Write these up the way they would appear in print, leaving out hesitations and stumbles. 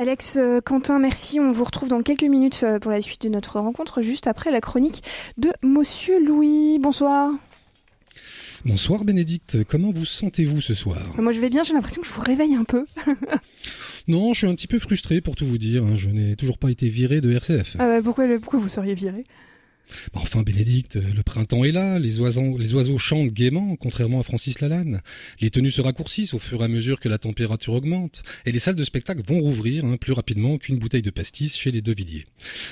Alex, Quentin, merci. On vous retrouve dans quelques minutes pour la suite de notre rencontre, juste après la chronique de Monsieur Louis. Bonsoir. Bonsoir Bénédicte, comment vous sentez-vous ce soir ? Moi je vais bien, j'ai l'impression que je vous réveille un peu. Non, je suis un petit peu frustré pour tout vous dire, je n'ai toujours pas été viré de RCF. Pourquoi vous seriez viré ? Enfin Bénédicte, le printemps est là, les oiseaux chantent gaiement, contrairement à Francis Lalanne. Les tenues se raccourcissent au fur et à mesure que la température augmente, et les salles de spectacle vont rouvrir plus rapidement qu'une bouteille de pastis chez les Devilliers.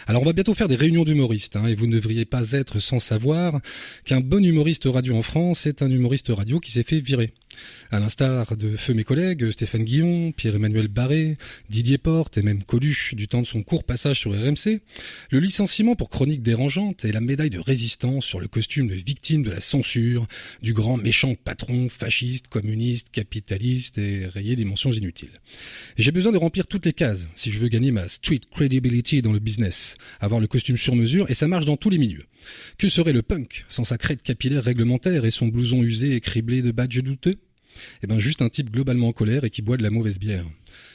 Alors on va bientôt faire des réunions d'humoristes, et vous ne devriez pas être sans savoir qu'un bon humoriste radio en France est un humoriste radio qui s'est fait virer. À l'instar de feu mes collègues Stéphane Guillon, Pierre-Emmanuel Barré, Didier Porte et même Coluche du temps de son court passage sur RMC, le licenciement pour chronique dérangeante et la médaille de résistance sur le costume de victime de la censure du grand méchant patron fasciste, communiste, capitaliste et rayé des mentions inutiles. J'ai besoin de remplir toutes les cases si je veux gagner ma street credibility dans le business, avoir le costume sur mesure et ça marche dans tous les milieux. Que serait le punk sans sa crête capillaire réglementaire et son blouson usé et criblé de badges douteux ? Juste un type globalement en colère et qui boit de la mauvaise bière.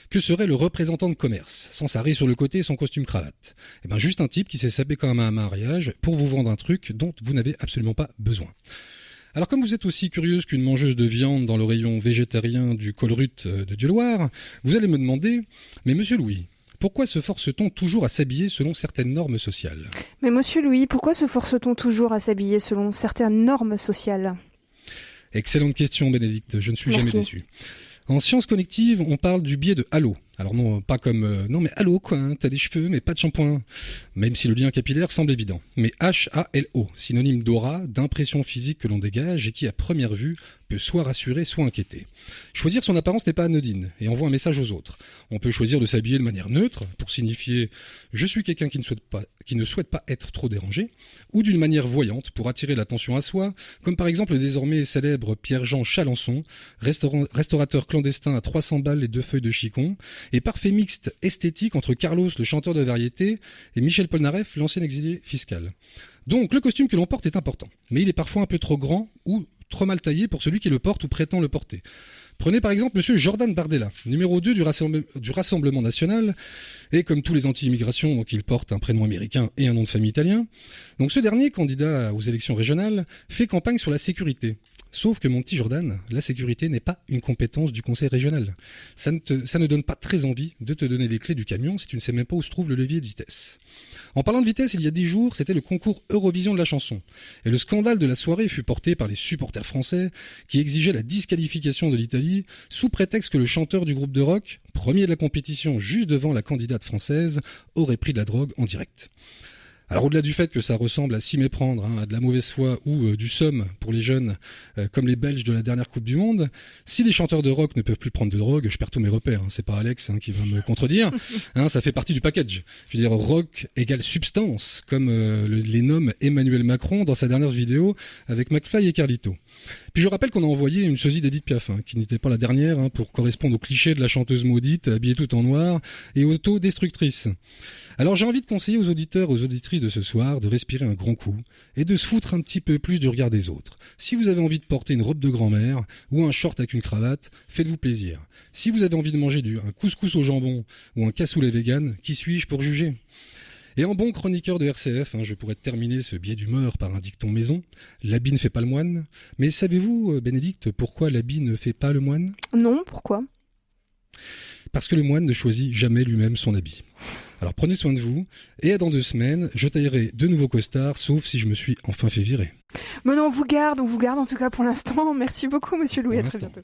Que serait le représentant de commerce, sans sa raie sur le côté et son costume cravate ? Juste un type qui s'est sapé comme un mariage pour vous vendre un truc dont vous n'avez absolument pas besoin. Alors comme vous êtes aussi curieuse qu'une mangeuse de viande dans le rayon végétarien du Colruyt de Dieuloir, vous allez me demander, mais monsieur Louis, pourquoi se force-t-on toujours à s'habiller selon certaines normes sociales ? Mais monsieur Louis, pourquoi se force-t-on toujours à s'habiller selon certaines normes sociales ? Excellente question Bénédicte, je ne suis jamais déçu. En sciences connectives, on parle du biais de halo. Alors non, pas comme non mais halo quoi, t'as des cheveux mais pas de shampoing. Même si le lien capillaire semble évident. Mais H-A-L-O, synonyme d'aura, d'impression physique que l'on dégage et qui à première vue peut soit rassurer, soit inquiéter. Choisir son apparence n'est pas anodine et envoie un message aux autres. On peut choisir de s'habiller de manière neutre pour signifier je suis quelqu'un qui ne souhaite pas être trop dérangé, ou d'une manière voyante pour attirer l'attention à soi, comme par exemple le désormais célèbre Pierre-Jean Chalençon, restaurateur clandestin à 300 balles et 2 feuilles de chicon, et parfait mixte esthétique entre Carlos, le chanteur de variété, et Michel Polnareff, l'ancien exilé fiscal. Donc le costume que l'on porte est important, mais il est parfois un peu trop grand ou trop mal taillé pour celui qui le porte ou prétend le porter. Prenez par exemple monsieur Jordan Bardella, numéro 2 du Rassemblement National, et comme tous les anti-immigrations, donc il porte un prénom américain et un nom de famille italien. Donc ce dernier, candidat aux élections régionales, fait campagne sur la sécurité. Sauf que mon petit Jordan, la sécurité n'est pas une compétence du conseil régional. Ça ne donne pas très envie de te donner les clés du camion si tu ne sais même pas où se trouve le levier de vitesse. En parlant de vitesse, il y a 10 jours, c'était le concours Eurovision de la chanson. Et le scandale de la soirée fut porté par les supporters français qui exigeaient la disqualification de l'Italie sous prétexte que le chanteur du groupe de rock, premier de la compétition juste devant la candidate française, aurait pris de la drogue en direct. Alors au-delà du fait que ça ressemble à s'y méprendre, à de la mauvaise foi ou du somme pour les jeunes comme les Belges de la dernière Coupe du Monde, si les chanteurs de rock ne peuvent plus prendre de drogue, je perds tous mes repères, c'est pas Alex qui va me contredire, ça fait partie du package. Je veux dire, rock égale substance, comme les nomme Emmanuel Macron dans sa dernière vidéo avec McFly et Carlito. Puis je rappelle qu'on a envoyé une sosie d'Edith Piaf, qui n'était pas la dernière, pour correspondre au cliché de la chanteuse maudite, habillée tout en noir et autodestructrice. Alors j'ai envie de conseiller aux auditeurs et aux auditrices de ce soir de respirer un grand coup et de se foutre un petit peu plus du regard des autres. Si vous avez envie de porter une robe de grand-mère ou un short avec une cravate, faites-vous plaisir. Si vous avez envie de manger un couscous au jambon ou un cassoulet vegan, qui suis-je pour juger ? Et en bon chroniqueur de RCF, je pourrais terminer ce biais d'humeur par un dicton maison. L'habit ne fait pas le moine. Mais savez-vous, Bénédicte, pourquoi l'habit ne fait pas le moine ? Non, pourquoi ? Parce que le moine ne choisit jamais lui-même son habit. Alors prenez soin de vous, et dans 2 semaines, je taillerai de nouveaux costards, sauf si je me suis enfin fait virer. Mais non, on vous garde en tout cas pour l'instant. Merci beaucoup, monsieur Louis, à très bientôt.